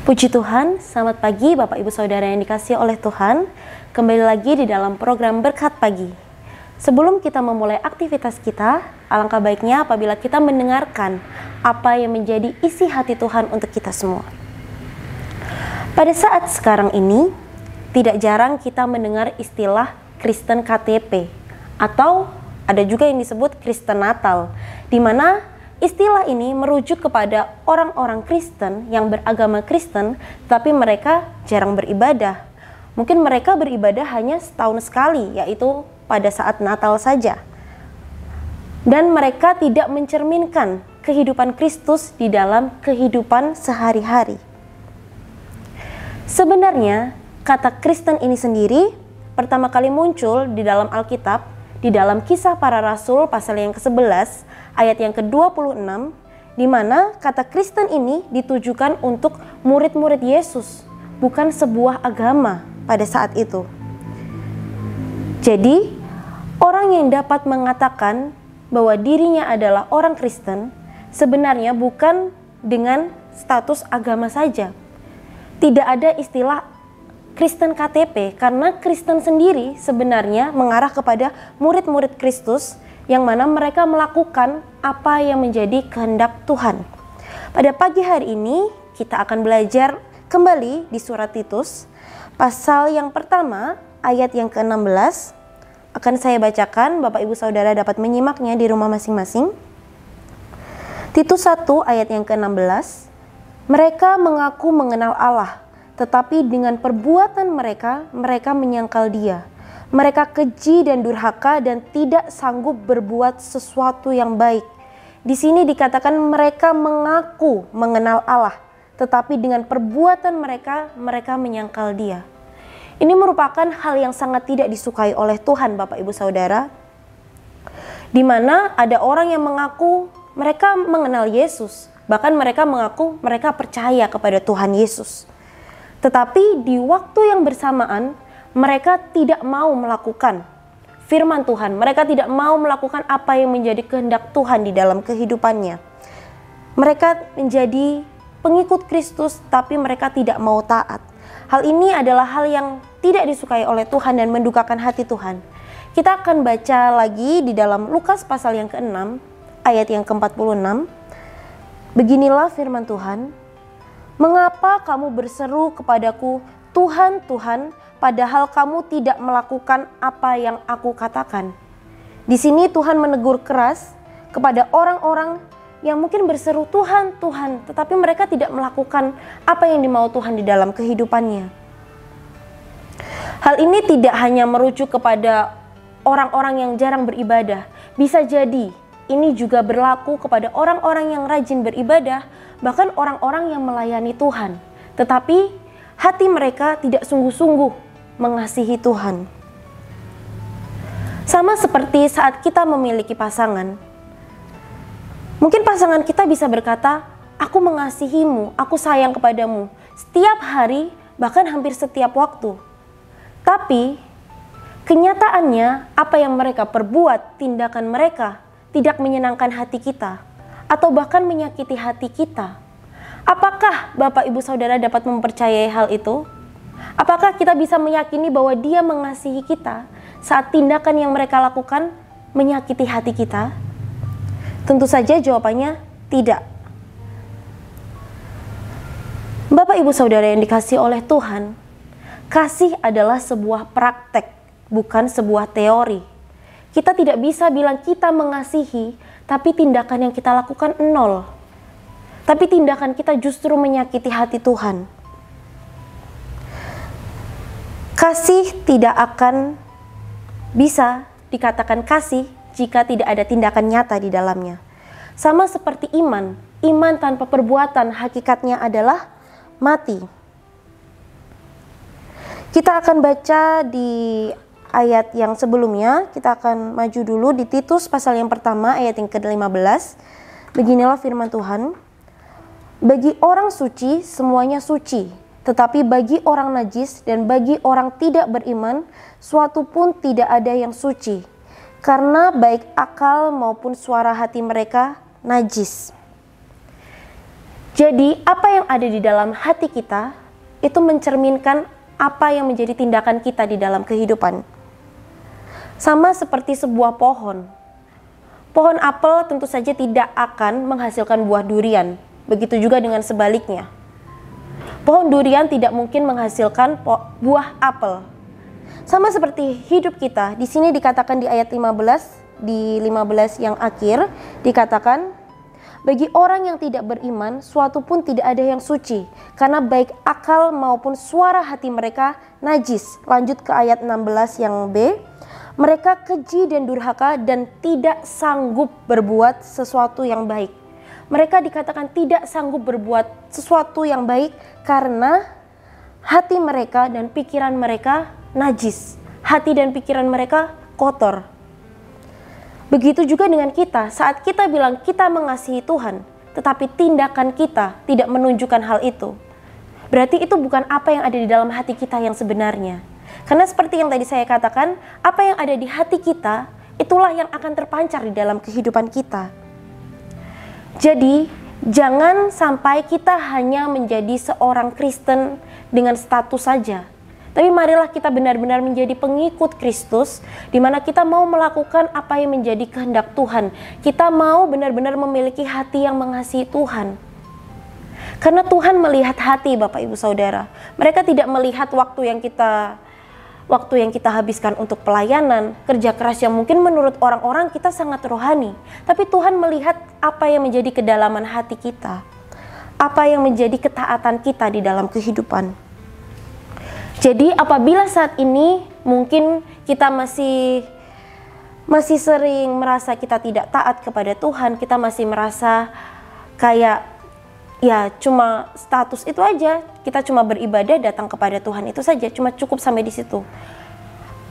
Puji Tuhan, selamat pagi Bapak Ibu Saudara yang dikasihi oleh Tuhan. Kembali lagi di dalam program Berkat Pagi. Sebelum kita memulai aktivitas kita, alangkah baiknya apabila kita mendengarkan apa yang menjadi isi hati Tuhan untuk kita semua. Pada saat sekarang ini, tidak jarang kita mendengar istilah Kristen KTP atau ada juga yang disebut Kristen Natal, di mana istilah ini merujuk kepada orang-orang Kristen yang beragama Kristen, tapi mereka jarang beribadah. Mungkin mereka beribadah hanya setahun sekali, yaitu pada saat Natal saja. Dan mereka tidak mencerminkan kehidupan Kristus di dalam kehidupan sehari-hari. Sebenarnya, kata Kristen ini sendiri pertama kali muncul di dalam Alkitab, di dalam Kisah Para Rasul pasal yang ke-11 ayat yang ke-26, di mana kata Kristen ini ditujukan untuk murid-murid Yesus, bukan sebuah agama pada saat itu. Jadi, orang yang dapat mengatakan bahwa dirinya adalah orang Kristen sebenarnya bukan dengan status agama saja. Tidak ada istilah Kristen KTP, karena Kristen sendiri sebenarnya mengarah kepada murid-murid Kristus yang mana mereka melakukan apa yang menjadi kehendak Tuhan. Pada pagi hari ini kita akan belajar kembali di surat Titus, pasal yang pertama ayat yang ke-16. Akan saya bacakan, Bapak Ibu Saudara dapat menyimaknya di rumah masing-masing. Titus 1 ayat yang ke-16. Mereka mengaku mengenal Allah, tetapi dengan perbuatan mereka menyangkal Dia. Mereka keji dan durhaka dan tidak sanggup berbuat sesuatu yang baik. Di sini dikatakan mereka mengaku mengenal Allah, tetapi dengan perbuatan mereka menyangkal Dia. Ini merupakan hal yang sangat tidak disukai oleh Tuhan, Bapak Ibu Saudara. Di mana ada orang yang mengaku mereka mengenal Yesus, bahkan mereka mengaku mereka percaya kepada Tuhan Yesus. Tetapi di waktu yang bersamaan, mereka tidak mau melakukan firman Tuhan. Mereka tidak mau melakukan apa yang menjadi kehendak Tuhan di dalam kehidupannya. Mereka menjadi pengikut Kristus, tapi mereka tidak mau taat. Hal ini adalah hal yang tidak disukai oleh Tuhan dan mendukakan hati Tuhan. Kita akan baca lagi di dalam Lukas pasal yang ke-6, ayat yang ke-46. Beginilah firman Tuhan. Mengapa kamu berseru kepadaku, Tuhan, Tuhan, padahal kamu tidak melakukan apa yang aku katakan? Di sini Tuhan menegur keras kepada orang-orang yang mungkin berseru Tuhan, Tuhan, tetapi mereka tidak melakukan apa yang dimau Tuhan di dalam kehidupannya. Hal ini tidak hanya merujuk kepada orang-orang yang jarang beribadah. Bisa jadi ini juga berlaku kepada orang-orang yang rajin beribadah, bahkan orang-orang yang melayani Tuhan. Tetapi hati mereka tidak sungguh-sungguh mengasihi Tuhan. Sama seperti saat kita memiliki pasangan. Mungkin pasangan kita bisa berkata, aku mengasihimu, aku sayang kepadamu, setiap hari, bahkan hampir setiap waktu. Tapi kenyataannya apa yang mereka perbuat, tindakan mereka tidak menyenangkan hati kita, atau bahkan menyakiti hati kita. Apakah Bapak Ibu Saudara dapat mempercayai hal itu? Apakah kita bisa meyakini bahwa Dia mengasihi kita saat tindakan yang mereka lakukan menyakiti hati kita? Tentu saja jawabannya tidak. Bapak Ibu Saudara yang dikasihi oleh Tuhan, kasih adalah sebuah praktek, bukan sebuah teori. Kita tidak bisa bilang kita mengasihi, tapi tindakan yang kita lakukan nol. Tapi tindakan kita justru menyakiti hati Tuhan. Kasih tidak akan bisa dikatakan kasih jika tidak ada tindakan nyata di dalamnya. Sama seperti iman. Iman tanpa perbuatan hakikatnya adalah mati. Kita akan baca di ayat yang sebelumnya, kita akan maju dulu di Titus pasal yang pertama ayat yang ke-15. Beginilah firman Tuhan. Bagi orang suci semuanya suci, tetapi bagi orang najis dan bagi orang tidak beriman suatu pun tidak ada yang suci, karena baik akal maupun suara hati mereka najis. Jadi apa yang ada di dalam hati kita itu mencerminkan apa yang menjadi tindakan kita di dalam kehidupan. Sama seperti sebuah pohon. Pohon apel tentu saja tidak akan menghasilkan buah durian. Begitu juga dengan sebaliknya. Pohon durian tidak mungkin menghasilkan buah apel. Sama seperti hidup kita, di sini dikatakan di ayat 15, di 15 yang akhir, dikatakan, bagi orang yang tidak beriman, suatu pun tidak ada yang suci, karena baik akal maupun suara hati mereka najis. Lanjut ke ayat 16 yang B, mereka keji dan durhaka dan tidak sanggup berbuat sesuatu yang baik. Mereka dikatakan tidak sanggup berbuat sesuatu yang baik karena hati mereka dan pikiran mereka najis. Hati dan pikiran mereka kotor. Begitu juga dengan kita, saat kita bilang kita mengasihi Tuhan, tetapi tindakan kita tidak menunjukkan hal itu. Berarti itu bukan apa yang ada di dalam hati kita yang sebenarnya. Karena seperti yang tadi saya katakan, apa yang ada di hati kita, itulah yang akan terpancar di dalam kehidupan kita. Jadi, jangan sampai kita hanya menjadi seorang Kristen dengan status saja. Tapi marilah kita benar-benar menjadi pengikut Kristus, di mana kita mau melakukan apa yang menjadi kehendak Tuhan. Kita mau benar-benar memiliki hati yang mengasihi Tuhan. Karena Tuhan melihat hati, Bapak Ibu Saudara. Mereka tidak melihat waktu yang kita habiskan untuk pelayanan, kerja keras yang mungkin menurut orang-orang kita sangat rohani. Tapi Tuhan melihat apa yang menjadi kedalaman hati kita. Apa yang menjadi ketaatan kita di dalam kehidupan. Jadi apabila saat ini mungkin kita masih sering merasa kita tidak taat kepada Tuhan, kita masih merasa kayak ya cuma status itu aja, kita cuma beribadah datang kepada Tuhan itu saja, cuma cukup sampai di situ.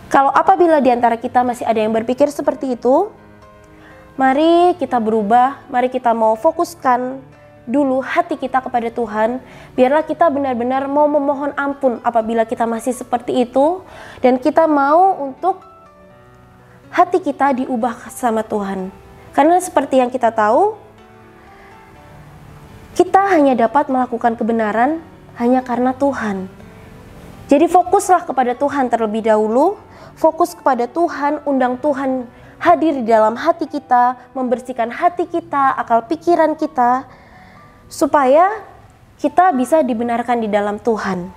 Kalau apabila di antara kita masih ada yang berpikir seperti itu, mari kita berubah, mari kita mau fokuskan dulu hati kita kepada Tuhan. Biarlah kita benar-benar mau memohon ampun apabila kita masih seperti itu, dan kita mau untuk hati kita diubah sama Tuhan. Karena seperti yang kita tahu, kita hanya dapat melakukan kebenaran hanya karena Tuhan. Jadi fokuslah kepada Tuhan terlebih dahulu, fokus kepada Tuhan, undang Tuhan hadir di dalam hati kita, membersihkan hati kita, akal pikiran kita, supaya kita bisa dibenarkan di dalam Tuhan.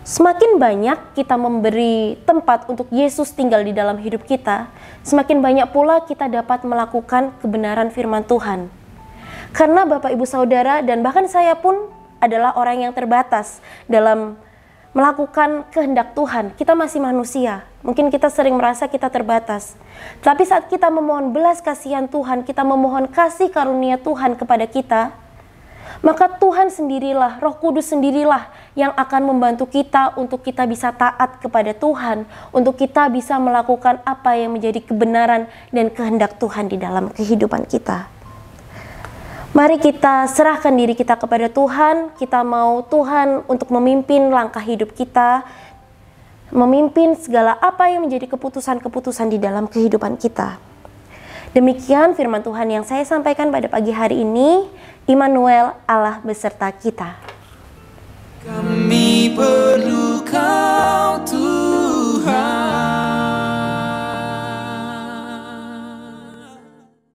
Semakin banyak kita memberi tempat untuk Yesus tinggal di dalam hidup kita, semakin banyak pula kita dapat melakukan kebenaran firman Tuhan. Karena Bapak Ibu Saudara dan bahkan saya pun adalah orang yang terbatas dalam melakukan kehendak Tuhan. Kita masih manusia, mungkin kita sering merasa kita terbatas. Tapi saat kita memohon belas kasihan Tuhan, kita memohon kasih karunia Tuhan kepada kita, maka Tuhan sendirilah, Roh Kudus sendirilah yang akan membantu kita untuk kita bisa taat kepada Tuhan, untuk kita bisa melakukan apa yang menjadi kebenaran dan kehendak Tuhan di dalam kehidupan kita. Mari kita serahkan diri kita kepada Tuhan, kita mau Tuhan untuk memimpin langkah hidup kita, memimpin segala apa yang menjadi keputusan-keputusan di dalam kehidupan kita. Demikian firman Tuhan yang saya sampaikan pada pagi hari ini. Immanuel, Allah beserta kita. Kami perlu Kau